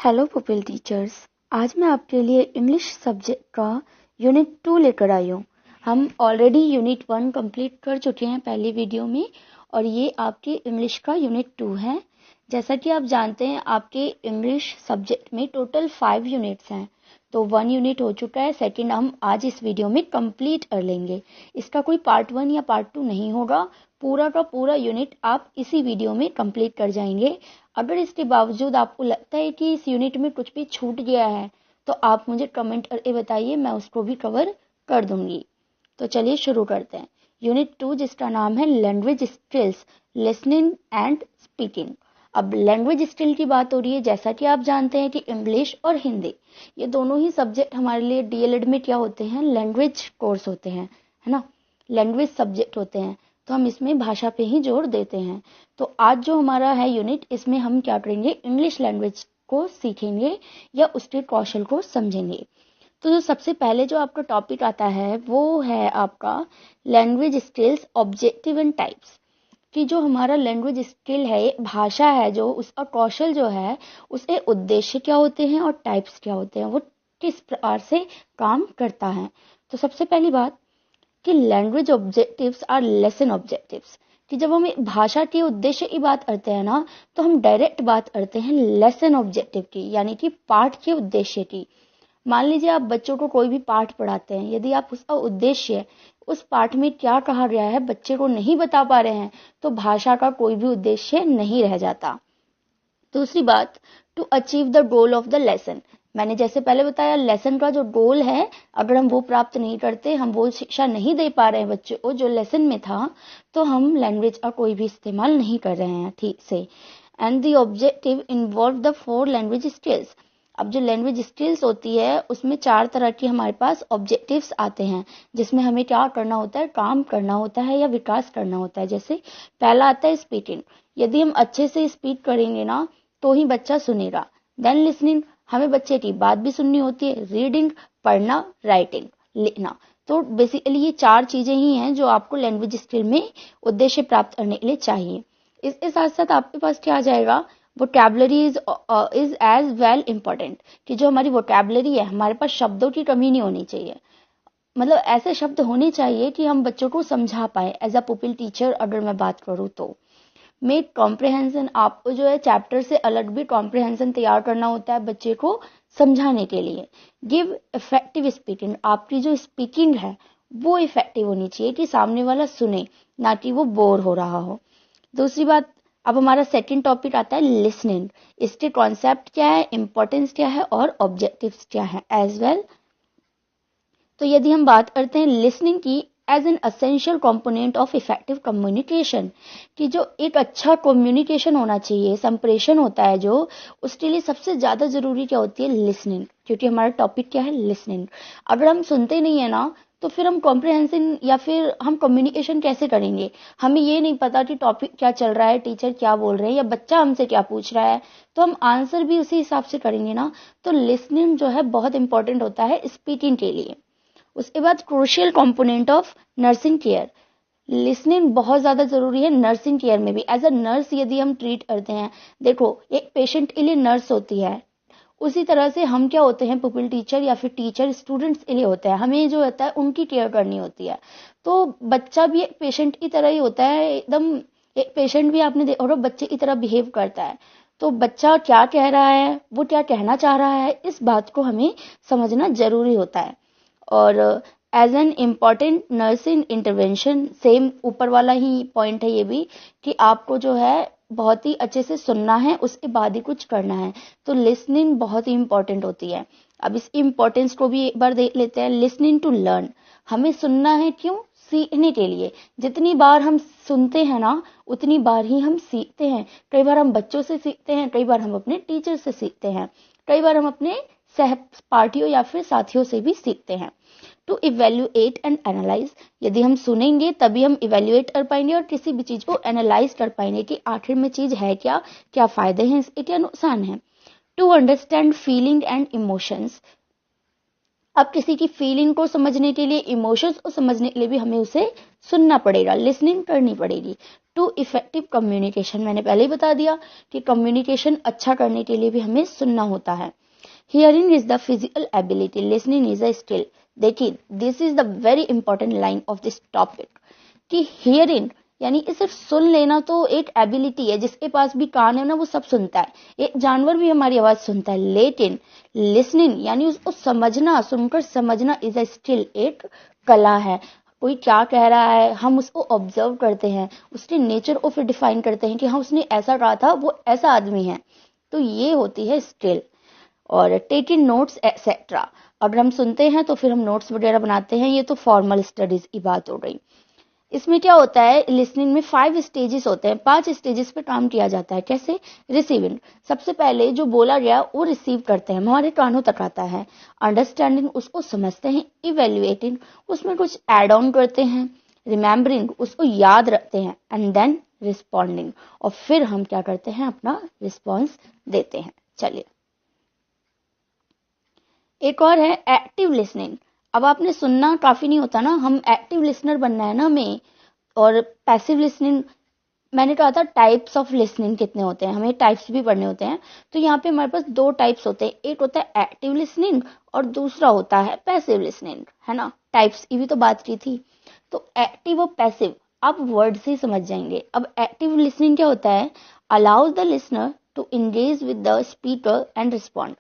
Hello pupil teachers. आज मैं आपके लिए इंग्लिश सब्जेक्ट का यूनिट 2 लेकर आई हूँ। हम ऑलरेडी यूनिट 1 कंप्लीट कर चुके हैं पहली वीडियो में और ये आपके इंग्लिश का यूनिट 2 है। जैसा कि आप जानते हैं आपके इंग्लिश सब्जेक्ट में टोटल 5 यूनिट्स हैं, तो 1 यूनिट हो चुका है, सेकंड हम आज इस वीडियो में कंप्लीट कर लेंगे। इसका कोई पार्ट 1 या पार्ट 2 नहीं होगा, पूरा का पूरा यूनिट आप इसी वीडियो में कंप्लीट कर जाएंगे। अगर इसके बावजूद आपको लगता है कि इस यूनिट में कुछ भी छूट गया है तो आप मुझे कमेंट करके बताइए, मैं उसको भी कवर कर दूंगी। तो चलिए शुरू करते हैं। यूनिट 2 जिसका नाम है language skills, listening and speaking. अब लैंग्वेज स्किल की बात हो रही है। जैसा कि आप जानते हैं कि इंग्लिश और हिंदी ये दोनों ही सब्जेक्ट हमारे लिए डीएलएड में क्या होते हैं, लैंग्वेज कोर्स होते हैं, है ना, लैंग्वेज सब्जेक्ट होते हैं। तो हम इसमें भाषा पे ही जोर देते हैं। तो आज जो हमारा है यूनिट, इसमें हम क्या करेंगे, इंग्लिश लैंग्वेज को सीखेंगे या उसके कौशल को समझेंगे। तो जो सबसे पहले जो आपका टॉपिक आता है वो है आपका language skills objective and types. कि जो हमारा लैंग्वेज स्किल है, भाषा है, जो उसका कौशल जो है, उसके उद्देश्य क्या होते हैं और टाइप्स क्या होते हैं, वो किस प्रकार से काम करता है। तो सबसे पहली बात कि language objectives are lesson objectives. कि जब हम भाषा के उद्देश्य की बात करते हैं ना, तो हम डायरेक्ट बात करते हैं लेसन ऑब्जेक्टिव की, यानी कि पाठ के उद्देश्य की। मान लीजिए आप बच्चों को कोई भी पाठ पढ़ाते हैं, यदि आप उसका उद्देश्य, उस पाठ में क्या कहा गया है, बच्चे को नहीं बता पा रहे हैं, तो भाषा का कोई भी उद्देश्य नहीं रह जाता। दूसरी बात, to achieve the goal of the lesson. मैंने जैसे पहले बताया, लेसन का जो गोल है, अगर हम वो प्राप्त नहीं करते, हम वो शिक्षा नहीं दे पा रहे हैं बच्चे को जो लेसन में था, तो हम लैंग्वेज का कोई भी इस्तेमाल नहीं कर रहे हैं ठीक से। And the objective involve the 4 language skills. अब जो लैंग्वेज स्किल्स होती है उसमें 4 तरह के हमारे पास ऑब्जेक्टिव्स आते हैं, जिसमें हमें क्या करना होता है, काम करना होता है या विकास करना होता है। जैसे पहला आता है स्पीकिंग। यदि हम अच्छे से स्पीक करेंगे ना, तो ही बच्चा सुनेगा। देन लिसनिंग, हमें बच्चे की बात भी सुननी होती है। रीडिंग, पढ़ना। राइटिंग, लिखना। तो बेसिकली ये 4 चीजें ही हैं जो आपको लैंग्वेज स्किल में उद्देश्य प्राप्त करने के लिए चाहिए। इसके साथ साथ आपके पास क्या आ जाएगा, vocabulary is as well important. कि जो हमारी वोकैबुलरी है, हमारे पास शब्दों की कमी नहीं होनी चाहिए। मतलब ऐसे शब्द होने चाहिए कि हम बच्चों को समझा पाए। एज अ पुपिल टीचर अगर मैं बात करूँ तो मेक कॉम्प्रिहेंशन, आपको जो है चैप्टर से अलग भी कॉम्प्रिहेंशन तैयार करना होता है बच्चे को समझाने के लिए। गिव इफेक्टिव स्पीकिंग, आपकी जो स्पीकिंग है वो इफेक्टिव होनी चाहिए कि सामने वाला सुने, ना कि वो बोर हो रहा हो। दूसरी बात, अब हमारा सेकंड टॉपिक आता है लिसनिंग। इसके कॉन्सेप्ट क्या है, इंपॉर्टेंस क्या है और ऑब्जेक्टिव्स क्या है एज वेल। तो यदि हम बात करते हैं लिसनिंग की, as an essential component of effective communication. कि जो एक अच्छा कम्युनिकेशन होना चाहिए, संप्रेषण होता है जो, उसके लिए सबसे ज्यादा जरूरी क्या होती है, लिसनिंग। क्योंकि हमारा टॉपिक क्या है, लिसनिंग। अगर हम सुनते नहीं है ना, तो फिर हम कॉम्प्रिहेंशन या फिर हम कम्युनिकेशन कैसे करेंगे। हमें ये नहीं पता कि टॉपिक क्या चल रहा है, टीचर क्या बोल रहे हैं या बच्चा हमसे क्या पूछ रहा है, तो हम आंसर भी उसी हिसाब से करेंगे ना। तो लिसनिंग जो है बहुत इंपॉर्टेंट होता है स्पीकिंग के लिए। उसके बाद crucial component of nursing care. Listening बहुत ज्यादा जरूरी है नर्सिंग केयर में भी। एज अ नर्स यदि हम ट्रीट करते हैं, देखो एक पेशेंट के लिए नर्स होती है, उसी तरह से हम क्या होते हैं, पुपिल टीचर या फिर टीचर स्टूडेंट्स के लिए होते हैं। हमें जो होता है उनकी केयर करनी होती है। तो बच्चा भी एक पेशेंट की तरह ही होता है एकदम। एक पेशेंट भी आपने देखा और बच्चे की तरह बिहेव करता है। तो बच्चा क्या कह रहा है, वो क्या कहना चाह रहा है, इस बात को हमें समझना जरूरी होता है। और as an important nursing intervention, same ऊपर वाला ही पॉइंट है ये भी, कि आपको जो है बहुत ही अच्छे से सुनना है, उसके बाद ही कुछ करना है। तो लिसनिंग बहुत ही इंपॉर्टेंट होती है। अब इसकी इंपॉर्टेंस को भी एक बार देख लेते हैं। लिसनिंग टू लर्न, हमें सुनना है क्यों, सीखने के लिए। जितनी बार हम सुनते हैं ना, उतनी बार ही हम सीखते हैं। कई बार हम बच्चों से सीखते हैं, कई बार हम अपने टीचर से सीखते हैं, कई बार हम अपने सहपाठियों या फिर साथियों से भी सीखते हैं। टू इवेल्युएट एंड एनालाइज, यदि हम सुनेंगे तभी हम इवेल्युएट कर पाएंगे और किसी भी चीज को एनालाइज कर पाएंगे कि आखिर में चीज है क्या, क्या फायदे हैं इसके, क्या नुकसान है। To understand feeling and emotions, अब किसी की फीलिंग को समझने के लिए, इमोशंस को समझने के लिए भी हमें उसे सुनना पड़ेगा, लिसनिंग करनी पड़ेगी। टू इफेक्टिव कम्युनिकेशन, मैंने पहले ही बता दिया कि कम्युनिकेशन अच्छा करने के लिए भी हमें सुनना होता है। Hearing is the physical ability, listening is a skill. देखिए, this is the very important line of this topic कि हियरिंग यानी सिर्फ सुन लेना तो एक एबिलिटी है, जिसके पास भी कान है ना वो सब सुनता है, एक जानवर भी हमारी आवाज सुनता है। लेकिन लिसनिंग यानी उसको समझना, सुनकर समझना इज अ स्किल, एक कला है। कोई क्या कह रहा है हम उसको ऑब्जर्व करते हैं, उसके नेचर को फिर डिफाइन करते हैं कि हाँ उसने ऐसा कहा था, वो ऐसा आदमी है, तो ये होती है स्किल। और टेकिंग नोट्स एक्सेट्रा, अगर हम सुनते हैं तो फिर हम नोट्स वगैरह बनाते हैं, ये तो फॉर्मल स्टडीज की बात हो गई। इसमें क्या होता है, लिसनिंग में 5 स्टेजेस होते हैं, 5 स्टेजेस पे काम किया जाता है। कैसे? रिसीविंग, सबसे पहले जो बोला गया वो रिसीव करते हैं, हमारे कानों तक आता है। अंडरस्टैंडिंग, उसको समझते हैं। इवेल्युएटिंग, उसमें कुछ एड ऑन करते हैं। रिमेम्बरिंग, उसको याद रखते हैं। एंड देन रिस्पॉन्डिंग, और फिर हम क्या करते हैं, अपना रिस्पॉन्स देते हैं। चलिए, एक और है एक्टिव लिसनिंग। अब आपने सुनना काफी नहीं होता ना, हम एक्टिव लिसनर बनना है ना हमें। और पैसिव लिसनिंग, मैंने कहा था टाइप्स ऑफ लिसनिंग कितने होते हैं, हमें टाइप्स भी पढ़ने होते हैं। तो यहाँ पे हमारे पास 2 टाइप्स होते हैं, एक होता है एक्टिव लिसनिंग और दूसरा होता है पैसिव लिसनिंग, है ना। टाइप्स की भी तो बात की थी। तो एक्टिव और पैसिव आप वर्ड से ही समझ जाएंगे। अब एक्टिव लिसनिंग क्या होता है, allows the listener to engage with the speaker and respond,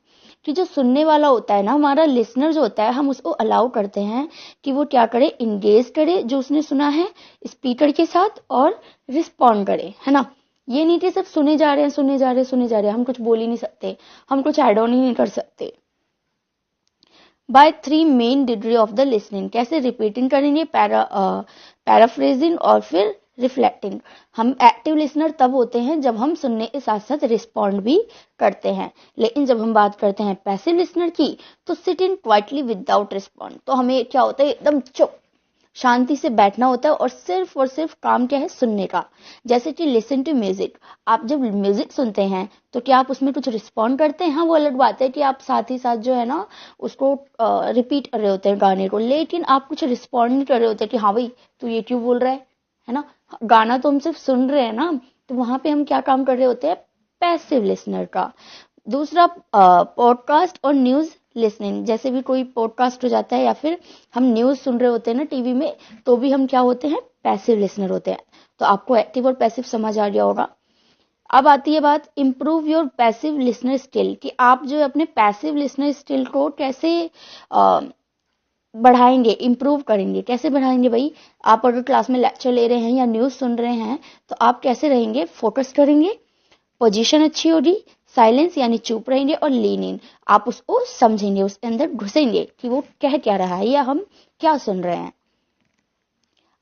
कि जो सुनने वाला होता है ना, हमारा लिसनर जो होता है, हम उसको अलाउ करते हैं कि वो क्या करे, इंगेज करे जो उसने सुना है स्पीकर के साथ, और रिस्पॉन्ड करे, है ना। ये नहीं कि सिर्फ सुने जा रहे हैं, सुने जा रहे हैं, सुने जा रहे हैं, हम कुछ बोल ही नहीं सकते, हम कुछ एड ऑन ही नहीं कर सकते। By 3 main degree of the listening, कैसे? रिपीटिंग करेंगे, पैराफ्रेजिंग और फिर रिफ्लेक्टिंग। हम एक्टिव लिसनर तब होते हैं जब हम सुनने के साथ साथ रिस्पॉन्ड भी करते हैं। लेकिन जब हम बात करते हैं पैसिव लिसनर की, तो sit in quietly without respond, तो हमें क्या होता है, एकदम चुप शांति से बैठना होता है, और सिर्फ काम क्या है, सुनने का। जैसे कि लिसन टू म्यूजिक, आप जब म्यूजिक सुनते हैं तो क्या आप उसमें कुछ रिस्पॉन्ड करते हैं? हाँ, वो अलग बात है कि आप साथ ही साथ जो है ना उसको रिपीट कर रहे होते हैं गाने को, लेकिन आप कुछ रिस्पॉन्ड नहीं कर रहे होते कि हाँ भाई तू ये क्यों बोल रहा है ना। गाना तो हम सिर्फ सुन रहे हैं ना, तो वहां पे हम क्या काम कर रहे होते हैं, पैसिव लिसनर का। दूसरा, पॉडकास्ट और न्यूज लिसनिंग, जैसे भी कोई पॉडकास्ट हो जाता है या फिर हम न्यूज सुन रहे होते हैं ना टीवी में, तो भी हम क्या होते हैं, पैसिव लिसनर होते हैं। तो आपको एक्टिव और पैसिव समझ आ गया होगा। अब आती है बात improve your passive listener skill, कि आप जो अपने पैसिव लिसनर स्किल को कैसे बढ़ाएंगे, इम्प्रूव करेंगे। कैसे बढ़ाएंगे भाई? आप अगर क्लास में लेक्चर ले रहे हैं या न्यूज सुन रहे हैं, तो आप कैसे रहेंगे, फोकस करेंगे, पोजीशन अच्छी होगी, साइलेंस यानी चुप रहेंगे, और लीन इन, आप उसको समझेंगे, उसके अंदर घुसेंगे कि वो कह क्या रहा है या हम क्या सुन रहे हैं।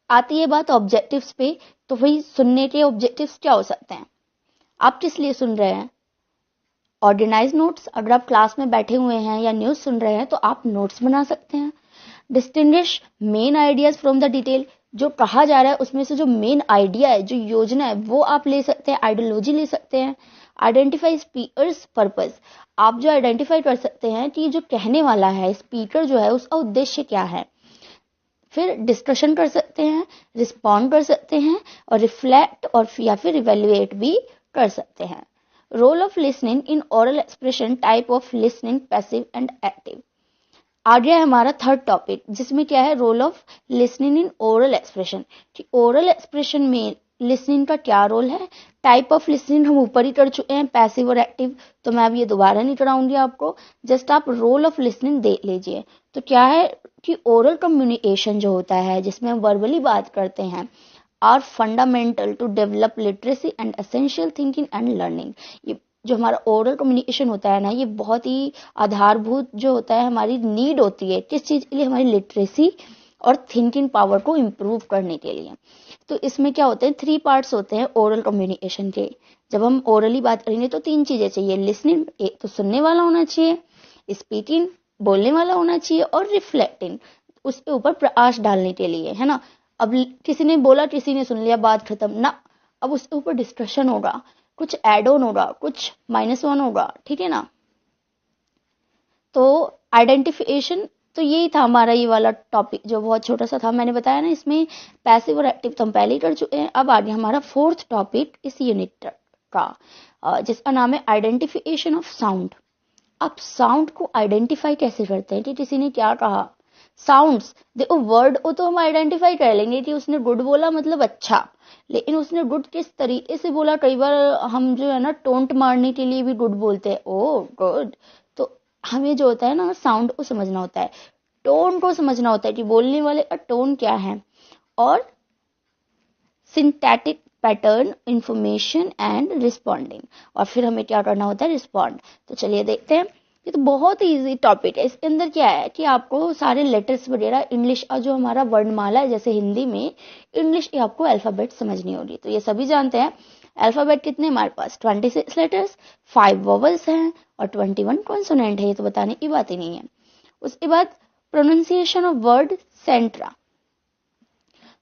आती है बात ऑब्जेक्टिव्स पे, तो भाई सुनने के ऑब्जेक्टिव्स क्या हो सकते हैं, आप किस लिए सुन रहे हैं? ऑर्गेनाइज नोट्स, अगर आप क्लास में बैठे हुए हैं या न्यूज सुन रहे हैं तो आप नोट्स बना सकते हैं। Distinguish main ideas from the detail, जो कहा जा रहा है उसमें से जो मेन आइडिया है, जो योजना है, वो आप ले सकते हैं, आइडियोलॉजी ले सकते हैं। आइडेंटिफाई स्पीकर्स पर्पस, आप जो आइडेंटिफाई कर सकते हैं कि जो कहने वाला है स्पीकर जो है उसका उद्देश्य क्या है। फिर डिस्कशन कर सकते हैं, रिस्पॉन्ड कर सकते हैं, और रिफ्लेक्ट और या फिर इवेल्युएट भी कर सकते हैं। Role of listening in oral expression, type of listening, passive and active. आ गया है हमारा थर्ड टॉपिक, जिसमें क्या है, role of listening in oral expression, कि ओरल एक्सप्रेशन में लिसनिंग का क्या रोल है। टाइप ऑफ लिसनिंग हम ऊपर ही कर चुके हैं, पैसिव और एक्टिव, तो मैं अब ये दोबारा नहीं कराऊंगी आपको, जस्ट आप रोल ऑफ लिसनिंग देख लीजिए। तो क्या है कि ओरल कम्युनिकेशन जो होता है, जिसमें हम वर्बली बात करते हैं, are fundamental to develop literacy and essential thinking and learning. ये जो हमारा ओरल कम्युनिकेशन होता है ना, ये बहुत ही आधारभूत जो होता है, हमारी नीड होती है किस चीज के लिए, हमारी लिटरेसी और थिंकिंग पावर को इम्प्रूव करने के लिए। तो इसमें क्या होते हैं, 3 पार्ट्स होते हैं ओरल कम्युनिकेशन के। जब हम ओरली बात करेंगे तो 3 चीजें चाहिए, लिसनिंग, एक तो सुनने वाला होना चाहिए, स्पीकिंग बोलने वाला होना चाहिए, और रिफ्लेक्टिंग उसके ऊपर प्रकाश डालने के लिए, है ना। अब किसी ने बोला, किसी ने सुन लिया, बात खत्म ना, अब उसके ऊपर डिस्कशन होगा, कुछ एड ऑन होगा, कुछ -1 होगा, ठीक है ना। तो आइडेंटिफिकेशन, तो यही था हमारा ये वाला टॉपिक जो बहुत छोटा सा था। मैंने बताया ना इसमें पैसिव और एक्टिव तो हम पहले ही कर चुके हैं। अब आ गया हमारा फोर्थ टॉपिक इस यूनिट का, जिसका नाम है आइडेंटिफिकेशन ऑफ साउंड। आप साउंड को आइडेंटिफाई कैसे करते हैं कि किसी ने क्या कहा। साउंड्स देखो, वर्ड को तो हम आइडेंटिफाई कर लेंगे कि उसने गुड बोला मतलब अच्छा, लेकिन उसने गुड किस तरीके से बोला। कई बार हम जो है ना टोंट मारने के लिए भी गुड बोलते हैं, ओ गुड। तो हमें जो होता है ना साउंड को समझना होता है, टोन को समझना होता है कि बोलने वाले का टोन क्या है, और synthetic pattern, information and responding, और फिर हमें क्या करना होता है, रिस्पॉन्ड। तो चलिए देखते हैं। ये तो बहुत इजी टॉपिक है। इसके अंदर क्या है कि आपको सारे लेटर्स वगैरह इंग्लिश का जो हमारा वर्णमाला है, जैसे हिंदी में इंग्लिश की आपको अल्फाबेट समझनी होगी। तो ये सभी जानते हैं अल्फाबेट कितने हमारे पास 26 लेटर्स, 5 वोवल्स हैं और 21 कॉन्सोनेंट है। ये तो बताने की बात ही नहीं है। उसके बाद प्रोनाउंसिएशन ऑफ वर्ड सेंट्रा।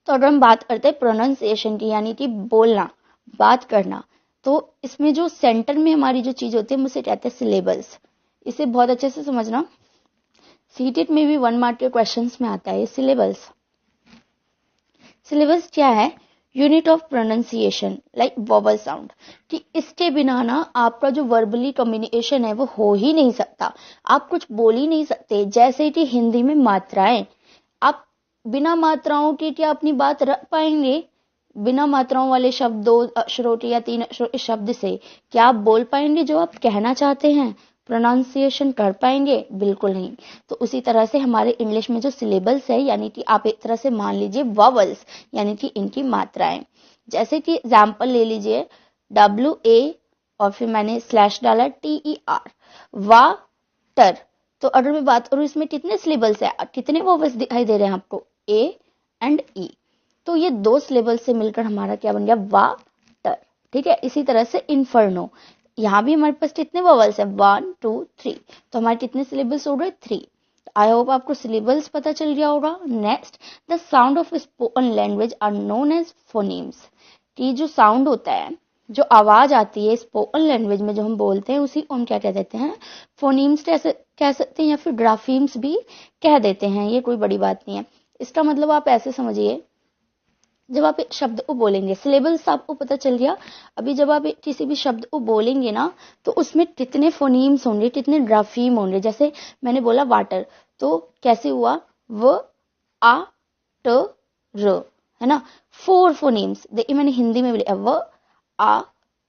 तो अगर हम बात करते हैं प्रोनाउंसिएशन की, यानी कि बोलना, बात करना, तो इसमें जो सेंटर में हमारी जो चीज होती है उसे कहते हैं सिलेबल्स। इसे बहुत अच्छे से समझना, सीटेट में भी 1 मार्क के क्वेश्चंस में आता है सिलेबल्स। सिलेबस क्या है, unit of pronunciation like vowel sound, कि इसके बिना ना आपका जो वर्बली कम्युनिकेशन है वो हो ही नहीं सकता। आप कुछ बोल ही नहीं सकते। जैसे कि हिंदी में मात्राएं, आप बिना मात्राओं के क्या अपनी बात रख पाएंगे? बिना मात्राओं वाले शब्द, 2 अक्षरों के या 3 अक्षरों के शब्द से क्या आप बोल पाएंगे जो आप कहना चाहते हैं? प्रोनाउंसिएशन कर पाएंगे? बिल्कुल नहीं। तो उसी तरह से हमारे इंग्लिश में जो सिलेबल्स है, यानी कि आप एक तरह से मान लीजिए वॉवल्स, यानी कि इनकी मात्राएं। जैसे कि एग्जाम्पल ले लीजिए WA और फिर मैंने स्लैश डाला TER, वाटर। तो अगर मैं बात करूं इसमें कितने सिलेबल्स है, कितने वॉवल्स दिखाई दे रहे हैं आपको, A एंड E। तो ये 2 सिलेबल से मिलकर हमारा क्या बन गया, वाटर। ठीक है। इसी तरह से इन्फर्नो, यहाँ भी हमारे पास कितने वॉवल्स है, 1 2 3। तो हमारे कितने सिलेबल्स हो गए, 3। आई होप आपको सिलेबल्स पता चल गया होगा। Next, the sound of spoken language are known as phonemes. कि जो साउंड होता है, जो आवाज आती है स्पोकन लैंग्वेज में जो हम बोलते हैं, उसी को हम क्या कह देते हैं, फोनीम्स कह सकते हैं, या फिर ग्राफीम्स भी कह देते हैं। ये कोई बड़ी बात नहीं है। इसका मतलब आप ऐसे समझिए, जब आप एक शब्द को बोलेंगे, सिलेबल्स आपको पता चल गया। अभी जब आप किसी भी शब्द को बोलेंगे ना, तो उसमें कितने फोनीम्स होंगे, कितने ग्राफीम होंगे। जैसे मैंने बोला वाटर, तो कैसे हुआ, व आ ट र, है ना, 4 फोनीम्स। देखिए मैंने हिंदी में बोला व आ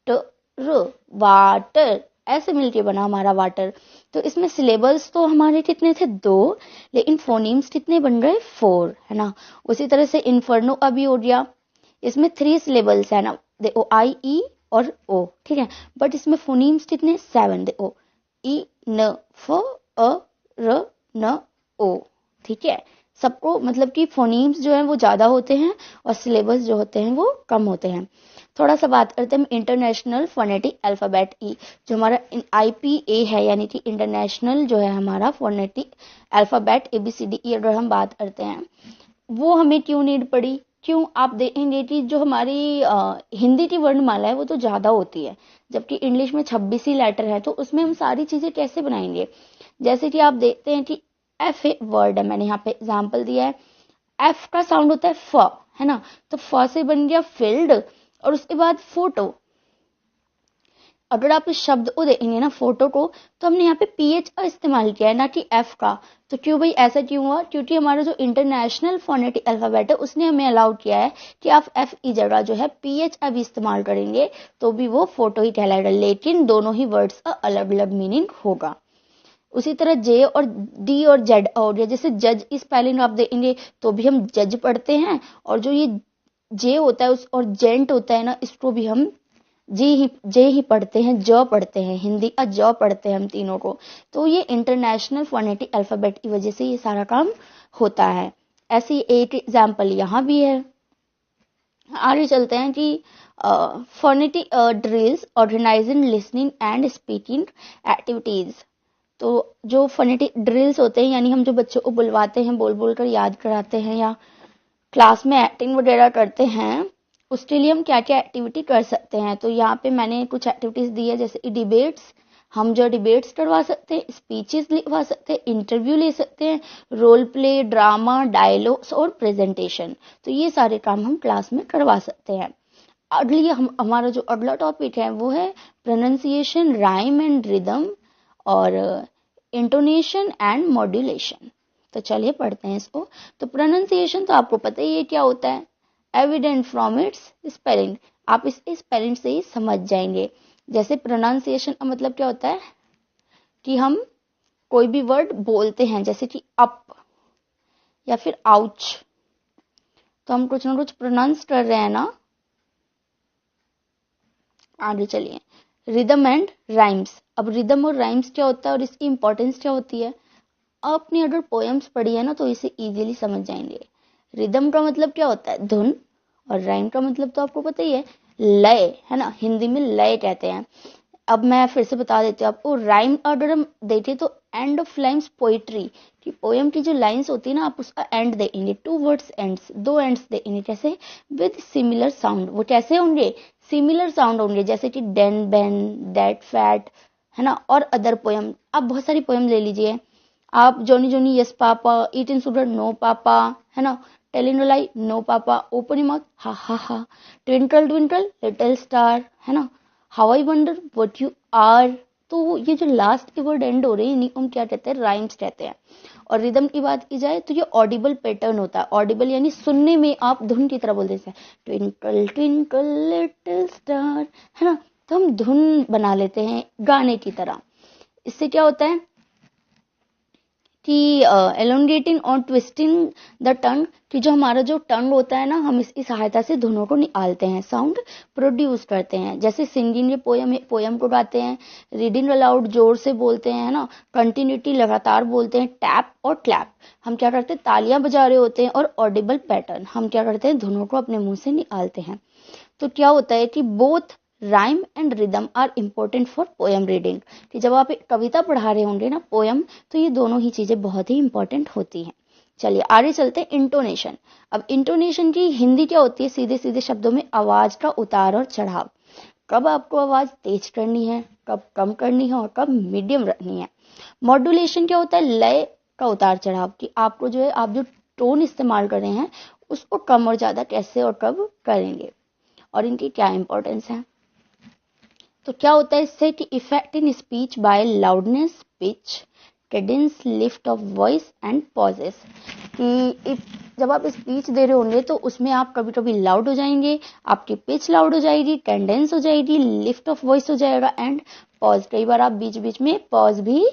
ट र, वाटर, ऐसे मिलके बना हमारा वाटर। तो इसमें सिलेबल्स तो हमारे कितने थे, 2, लेकिन फोनीम्स कितने बन गए, 4, है ना। उसी तरह से इन्फर्नो का भी हो गया। इसमें 3 सिलेबल्स है ना, देखो I E और O, ठीक है। बट इसमें फोनीम्स कितने, 7। देखो ई न फ अ र न ओ, ठीक है। सबको मतलब कि फोनीम्स जो है वो ज्यादा होते हैं और सिलेबस जो होते हैं वो कम होते हैं। थोड़ा सा बात करते हैं इंटरनेशनल फोनेटिक अल्फाबेट ई, जो हमारा IPA है, यानी कि इंटरनेशनल जो है हमारा फोनेटिक अल्फाबेट ABCDE। अगर हम बात करते हैं, वो हमें क्यों नीड पड़ी, क्यों, आप देखेंगे कि जो हमारी हिंदी की वर्णमाला है वो तो ज्यादा होती है, जबकि इंग्लिश में 26 ही लेटर है। तो उसमें हम सारी चीजें कैसे बनाएंगे। जैसे कि आप देखते हैं कि F एक वर्ड है, मैंने यहाँ पे एग्जाम्पल दिया है। F का साउंड होता है फ, है ना। तो फ से बन गया फील्ड, और उसके बाद फोटो। अगर आप इस शब्द को देखेंगे ना, फोटो को, तो हमने यहाँ पे PH का इस्तेमाल किया है, ना कि F का। तो क्यों भाई, ऐसा क्यों हुआ, क्योंकि हमारा जो इंटरनेशनल फोनेटिक अल्फाबेट है उसने हमें अलाउ किया है कि आप F की जगह जो है PH का भी इस्तेमाल करेंगे, तो भी वो फोटो ही कहलाएगा, लेकिन दोनों ही वर्ड्स का अलग अलग मीनिंग होगा। उसी तरह J और D और Z हो गया। जैसे जज, इस स्पेलिंग आप देखेंगे तो भी हम जज पढ़ते हैं, और जो ये J होता है और जेंट होता है ना, इसको भी हम जे ही पढ़ते हैं, ज पढ़ते हैं, हिंदी का ज पढ़ते हैं हम तीनों को। तो ये इंटरनेशनल फोनेटिक अल्फाबेट की वजह से ये सारा काम होता है। ऐसी एक एग्जाम्पल यहाँ भी है। आगे चलते हैं कि phonetic drills organising listening and speaking activities. तो जो फोनेटिक ड्रिल्स होते हैं, यानी हम जो बच्चों को बुलवाते हैं, बोल बोल कर याद कराते हैं, या क्लास में एक्टिंग वगैरह करते हैं, उसके लिए हम क्या क्या एक्टिविटी कर सकते हैं। तो यहाँ पे मैंने कुछ एक्टिविटीज दी है, जैसे डिबेट्स, हम जो डिबेट्स करवा सकते हैं, स्पीचेस लिखवा सकते हैं, इंटरव्यू ले सकते हैं, रोल प्ले, ड्रामा, डायलॉग्स और प्रेजेंटेशन। तो ये सारे काम हम क्लास में करवा सकते हैं। अगली हमारा जो अगला टॉपिक है वो है प्रोनाउंसिएशन, राइम एंड रिदम और इंटोनेशन एंड मॉड्यूलेशन। तो चलिए पढ़ते हैं इसको। तो प्रोनाउंसिएशन तो आपको पता ही है क्या होता है, एविडेंट फ्रॉम इट्स स्पेलिंग। आप इस स्पेलिंग से ही समझ जाएंगे। जैसे प्रोनाउंसिएशन का मतलब क्या होता है कि हम कोई भी वर्ड बोलते हैं, जैसे कि अप या फिर आउच, तो हम कुछ ना कुछ प्रोनाउंस कर रहे हैं ना। आगे चलिए, रिदम एंड राइम्स। अब रिदम और राइम्स क्या होता है और इसकी इंपॉर्टेंस क्या होती है, आपने अगर पोएम्स पढ़ी है ना तो इसे इजीली समझ जाएंगे। रिदम का मतलब क्या होता है, धुन, और राइम का मतलब तो आपको पता ही है, लय, है ना, हिंदी में लय कहते हैं। अब मैं फिर से बता देती हूँ आपको। राइम अगर हम देखें तो एंड ऑफ लाइन्स पोइट्री की, पोएम की जो लाइंस होती है ना, आप उसका एंड देंगे, टू वर्ड्स एंड्स, दो एंड्स देंगे, कैसे, विद सिमिलर साउंड। वो कैसे होंगे, सिमिलर साउंड होंगे, जैसे कि डेन, बेन, दैट, फैट, है ना। और अदर पोएम, आप बहुत सारी पोएम ले लीजिए आप, जोनी जोनी यस पापा, ईट इन शुगर नो पापा, है ना, telling lie no papa, open mouth ha ha ha, twinkle twinkle little star, है ना, how I wonder what you are. तो ये जो लास्ट के वर्ड एंड हो रहे हैं इन्हीं को हम क्या कहते हैं, राइम्स कहते हैं। और रिदम की बात की जाए तो ये ऑडिबल पैटर्न होता है। ऑडिबल यानी सुनने में आप धुन की तरह बोलते हैं, ट्विंकल ट्विंकल लिटिल स्टार, है ना। तो हम धुन बना लेते हैं गाने की तरह। इससे क्या होता है कि एलोंगेटिंग और ट्विस्टिंग द टंग, कि जो हमारा जो टंग होता है ना, हम इसकी सहायता से धुनों को निकालते हैं, साउंड प्रोड्यूस करते हैं। जैसे सिंगिंग, ये पोयम को गाते हैं। रीडिंग अलाउड, जोर से बोलते हैं, है ना। कंटिन्यूटी, लगातार बोलते हैं। टैप और क्लैप, हम क्या करते हैं, तालियां बजा रहे होते हैं। और ऑडिबल पैटर्न, हम क्या करते हैं, धुनों को अपने मुंह से निकालते हैं। तो क्या होता है कि both rhyme and rhythm are important for poem reading, कि जब आप एक कविता पढ़ा रहे होंगे ना, पोएम, तो ये दोनों ही चीजें बहुत ही इंपॉर्टेंट होती हैं। चलिए आगे चलते हैं, इंटोनेशन। अब इंटोनेशन की हिंदी क्या होती है, सीधे सीधे शब्दों में आवाज का उतार और चढ़ाव। कब आपको आवाज तेज करनी है, कब कम करनी है, और कब मीडियम रखनी है। मॉड्यूलेशन क्या होता है, लय का उतार चढ़ाव, कि आपको जो है, आप जो टोन इस्तेमाल कर रहे हैं उसको कम और ज्यादा कैसे और कब करेंगे, और इनकी क्या इंपॉर्टेंस है। तो क्या होता है इससे कि effect in speech by loudness, pitch, cadence, lift of voice and pauses, कि जब आप स्पीच दे रहे होंगे तो उसमें आप कभी कभी लाउड हो जाएंगे, आपकी पिच लाउड हो जाएगी, कैडेंस हो जाएगी, लिफ्ट ऑफ वॉइस हो जाएगा, एंड पॉज, कई बार आप बीच बीच में पॉज भी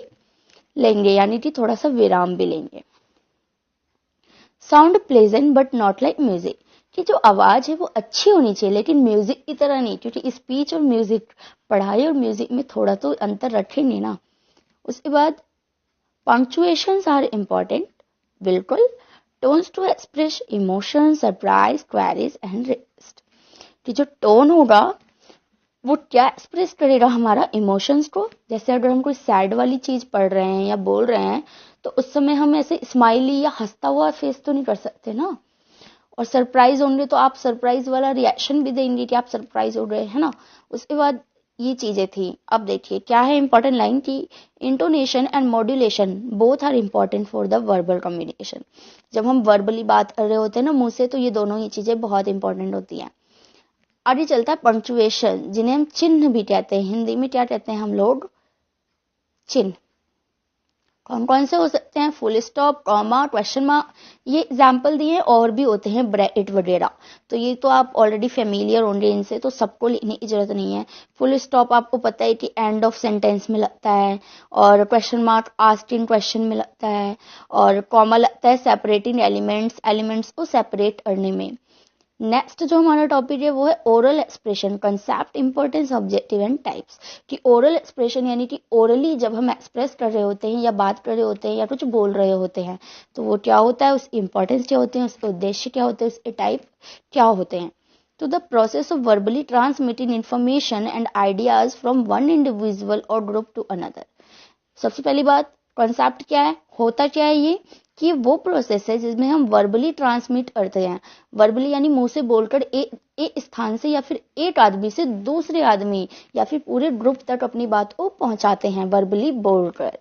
लेंगे, यानी कि थोड़ा सा विराम भी लेंगे। Sound pleasant but not like music, कि जो आवाज है वो अच्छी होनी चाहिए लेकिन म्यूजिक की तरह नहीं, क्योंकि स्पीच और म्यूजिक, पढ़ाई और म्यूजिक में थोड़ा तो अंतर रखेंगे ना। उसके बाद पंक्चुएशंस आर इम्पॉर्टेंट, बिल्कुल। Tones to express emotion, surprise, queries and request, कि जो टोन होगा वो क्या एक्सप्रेस करेगा, हमारा इमोशंस को। जैसे अगर हम कोई सैड वाली चीज पढ़ रहे हैं या बोल रहे हैं तो उस समय हम ऐसे स्माइली या हंसता हुआ फेस तो नहीं कर सकते ना। और सरप्राइज होंगे तो आप सरप्राइज वाला रिएक्शन भी देंगे कि आप सरप्राइज हो गए, है ना। उसके बाद ये चीजें थी। अब देखिए क्या है इंपॉर्टेंट लाइन की, intonation and modulation both are important for the verbal communication. जब हम वर्बली बात कर रहे होते हैं ना मुंह से, तो ये दोनों ही चीजें बहुत इंपॉर्टेंट होती हैं। आगे चलता है पंक्चुएशन, जिन्हें हम चिन्ह भी कहते हैं। हिंदी में क्या कहते हैं हम लोग, चिन्ह। कौन कौन से हो सकते हैं, full stop, comma, question mark, ये एग्जाम्पल दिए। और भी होते हैं ब्रैकेट वगैरह, तो ये तो आप ऑलरेडी फेमिलियर होंगे इनसे, तो सबको लिखने की जरूरत नहीं है। फुल स्टॉप आपको पता है कि एंड ऑफ सेंटेंस में लगता है, और क्वेश्चन मार्क आस्किंग क्वेश्चन में लगता है, और कॉमा लगता है सेपरेटिंग एलिमेंट्स को सेपरेट करने में। नेक्स्ट जो हमारा टॉपिक है वो है oral expression, concept, importance, objective and types. कि ओरल एक्सप्रेशन यानी कि ओरली जब हम एक्सप्रेस कर रहे होते हैं या बात कर रहे होते हैं या कुछ बोल रहे होते हैं, तो वो क्या होता है, उसकी इंपॉर्टेंस क्या होते हैं, उसके उद्देश्य क्या होते हैं, उसके टाइप क्या होते हैं। तो the process of verbally transmitting information and ideas from one individual और ग्रुप टू अनदर। सबसे पहली बात, कॉन्सेप्ट क्या है, होता क्या है ये, कि वो प्रोसेस है जिसमें हम वर्बली ट्रांसमिट करते हैं। वर्बली यानी मुंह से बोलकर एक स्थान से या फिर एक आदमी से दूसरे आदमी या फिर पूरे ग्रुप तक अपनी बात को पहुंचाते हैं वर्बली बोलकर।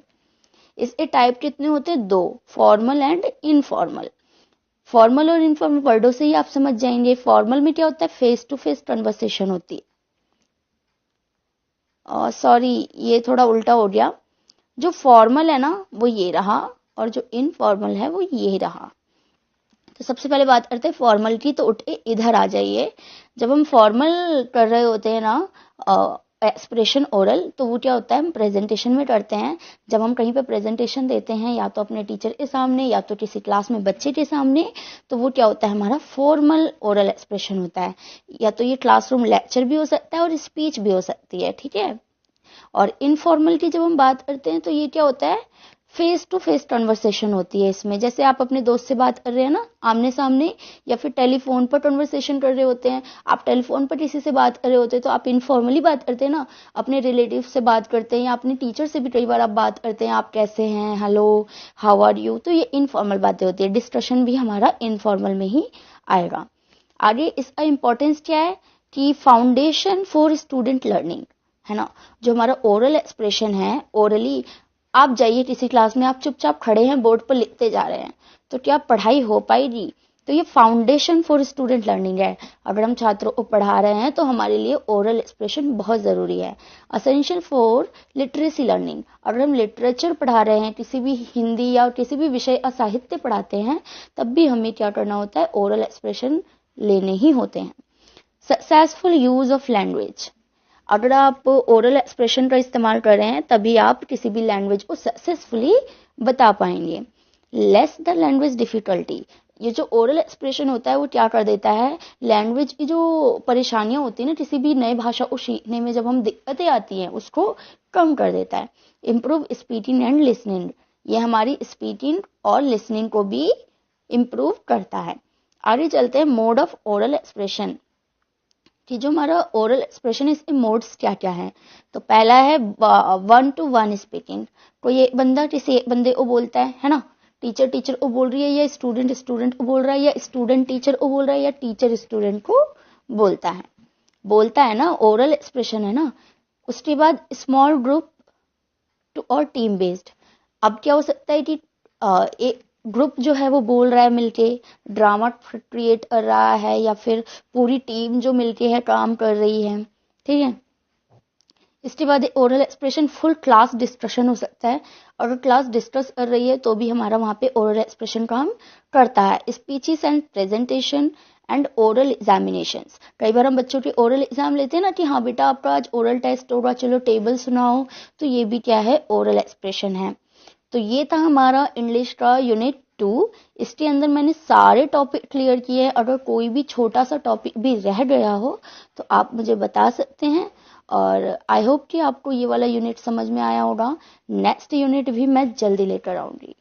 इसके टाइप कितने होते हैं? 2, फॉर्मल एंड इनफॉर्मल। फॉर्मल और इनफॉर्मल वर्डों से ही आप समझ जाएंगे। फॉर्मल में क्या होता है? फेस टू फेस कन्वर्सेशन होती है। सॉरी, ये थोड़ा उल्टा हो गया। जो फॉर्मल है ना वो ये रहा और जो इनफॉर्मल है वो ये रहा। तो सबसे पहले बात करते हैं फॉर्मल की, तो उठ के इधर आ जाइए। जब हम फॉर्मल कर रहे होते हैं ना एक्सप्रेशन ओरल, तो वो क्या होता है? हम प्रेजेंटेशन में करते हैं। जब हम कहीं पे प्रेजेंटेशन देते हैं या तो अपने टीचर के सामने या तो किसी क्लास में बच्चे के सामने, तो वो क्या होता है? हमारा फॉर्मल ओरल एक्सप्रेशन होता है। या तो ये क्लासरूम लेक्चर भी हो सकता है और स्पीच भी हो सकती है, ठीक है। और इनफॉर्मल की जब हम बात करते हैं तो ये क्या होता है? फेस टू फेस कन्वर्सेशन होती है इसमें। जैसे आप अपने दोस्त से बात कर रहे हैं ना आमने सामने, या फिर टेलीफोन पर कन्वर्सेशन कर रहे होते हैं। आप टेलीफोन पर किसी से बात कर रहे होते हैं तो आप इनफॉर्मली बात करते हैं ना, अपने रिलेटिव से बात करते हैं या अपने टीचर से भी कई बार आप बात करते हैं, आप कैसे हैं, हेलो, हाउ आर यू। तो ये इनफॉर्मल बातें होती है। डिस्कशन भी हमारा इनफॉर्मल में ही आएगा। आगे इसका इंपॉर्टेंस क्या है कि फाउंडेशन फॉर स्टूडेंट लर्निंग, है ना। जो हमारा ओरल एक्सप्रेशन है, ओरली आप जाइए किसी क्लास में, आप चुपचाप खड़े हैं बोर्ड पर लिखते जा रहे हैं, तो क्या पढ़ाई हो पाएगी? तो ये फाउंडेशन फॉर स्टूडेंट लर्निंग है। अगर हम छात्रों को पढ़ा रहे हैं तो हमारे लिए ओरल एक्सप्रेशन बहुत ज़रूरी है। असेंशियल फॉर लिटरेसी लर्निंग, अगर हम लिटरेचर पढ़ा रहे हैं, किसी भी हिंदी या किसी भी विषय या साहित्य पढ़ाते हैं, तब भी हमें क्या करना होता है? ओरल एक्सप्रेशन लेने ही होते हैं। सक्सेसफुल यूज ऑफ लैंग्वेज, अगर आप ओरल एक्सप्रेशन का इस्तेमाल कर रहे हैं तभी आप किसी भी लैंग्वेज को सक्सेसफुली बता पाएंगे। लेस द लैंग्वेज डिफिकल्टी, ये जो ओरल एक्सप्रेशन होता है वो क्या कर देता है? लैंग्वेज की जो परेशानियां होती है ना, किसी भी नए भाषा को सीखने में जब हम दिक्कतें आती हैं उसको कम कर देता है। इम्प्रूव स्पीकिंग एंड लिसनिंग, ये हमारी स्पीकिंग और लिसनिंग को भी इम्प्रूव करता है। आगे चलते हैं मोड ऑफ ओरल एक्सप्रेशन, कि जो हमारा ओरल एक्सप्रेशन है इसके मोड्स क्या क्या हैं। तो पहला है 1-to-1 स्पीकिंग, कोई एक बंदा किसी एक बंदे को बोलता है ना। टीचर टीचर को बोल रही है, या स्टूडेंट स्टूडेंट को बोल रहा है, या स्टूडेंट टीचर को बोल रहा है, या टीचर स्टूडेंट को बोलता है ना, ओरल एक्सप्रेशन है ना। उसके बाद स्मॉल ग्रुप और टीम बेस्ड, अब क्या हो सकता है कि एक ग्रुप जो है वो बोल रहा है मिलके, ड्रामा क्रिएट कर रहा है, या फिर पूरी टीम जो मिलके है काम कर रही है, ठीक है। इसके बाद oral expression full class discussion हो सकता है। अगर क्लास डिस्कस कर रही है तो भी हमारा वहाँ पे ओरल एक्सप्रेशन काम करता है। Speeches and presentation and oral examinations, कई बार हम बच्चों के ओरल एग्जाम लेते हैं ना कि हाँ बेटा आपका आज ओरल टेस्ट होगा, चलो टेबल सुनाओ, तो ये भी क्या है? ओरल एक्सप्रेशन है। तो ये था हमारा इंग्लिश का यूनिट 2। इसके अंदर मैंने सारे टॉपिक क्लियर किए हैं। अगर कोई भी छोटा सा टॉपिक भी रह गया हो तो आप मुझे बता सकते हैं। और आई होप कि आपको ये वाला यूनिट समझ में आया होगा। नेक्स्ट यूनिट भी मैं जल्दी लेकर आऊंगी।